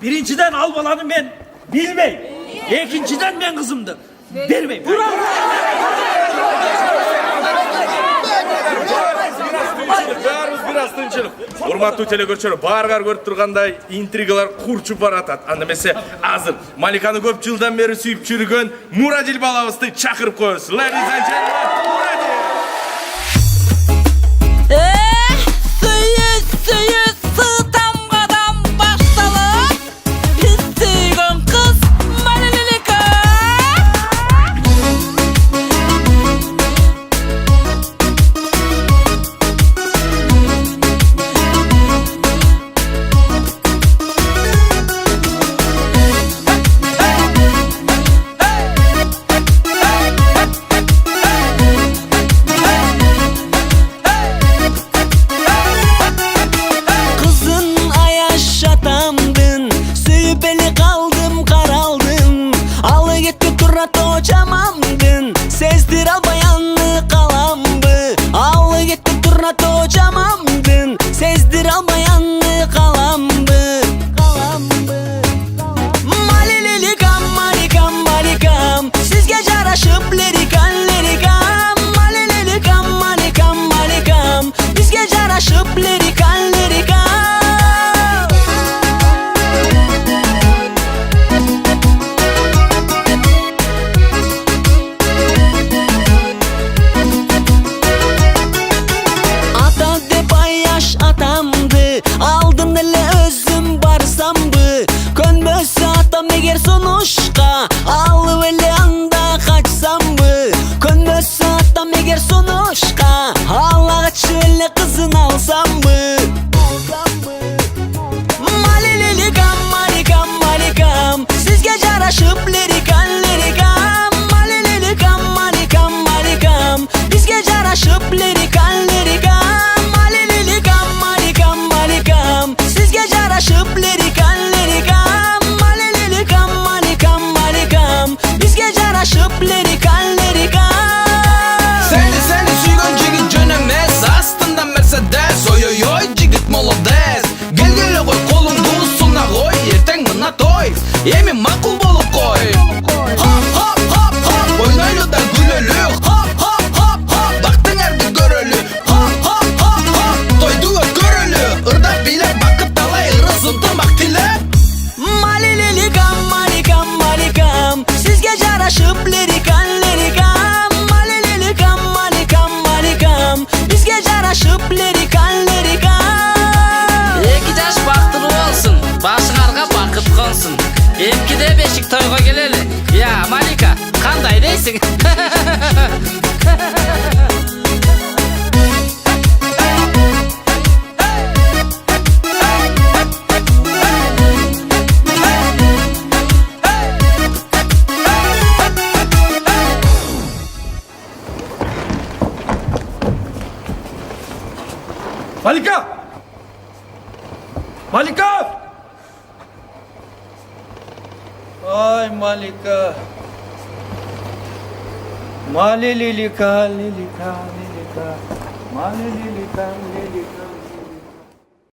Birinciden al balanı ben bilmeyim. İkinciden ben kızımdır. Vermeyim. Biraz tınçılık. Урматтуу телекөрчөлөр, баарыңар көрүп тургандай интригалар курчуп баратат. Анда эмесе азыр Маликаны көп жылдан бери сүйүп жүргөн Мурадил балабызды чакырып коебуз. Ladies and gentlemen, Muradil. Suyu damgadan başlalıp biz suygun kız Malilika. Hocamamdın, sezdir al bayanlı kalambı. Al gitti turna hocamamdın, sezdir al bayanlı kalambı. Malililikam, malikam, malikam, siz gece araşıp lirikam, lirikam. Malililikam, malikam, malikam, biz gece araşıp lirikam, lirikam. Aldın ele özüm barsambı Könmözse atam eğer sonuçka Alı ele anda kaçsambı Könmözse atam eğer sonuçka Hala kaçı kızın alsambı Malililikam, malikam, malikam Siz gece araşıp lirikam, lirikam Malililikam, malikam, malikam Biz gece araşıp lirikam, lirikam siz gece araşıp lirikam, lirikam Malililikam, malikam, malikam Biz gece araşıp lirikam, lirikam Seni suygun jigit jönömez Astında Mercedes Oy oy oy jigit molodez Gel gel koy kolundu usuna koy Erten mına toy Emin makul bolup koy Hop hop hop hop Oynaylı da gülölü Hop hop hop hop Baktın erdi görölü Hop hop hop hop Toydu görölü Irdak biler bakıp dalay ırısıntı maktile Malililikam, malikam, malikam Siz gece araşıp lirikam, lirikam Malililikam, malikam, malikam Biz gece araşıp lirikam, lirikam İki yaş baktırı olsun Başılarga bakıp konsun Emki de beşik toyga geleli Ya Malika, kanday deysin Malika! Malika! Ay Malika. Malililika, lilika, lilika. Malililika, lilika.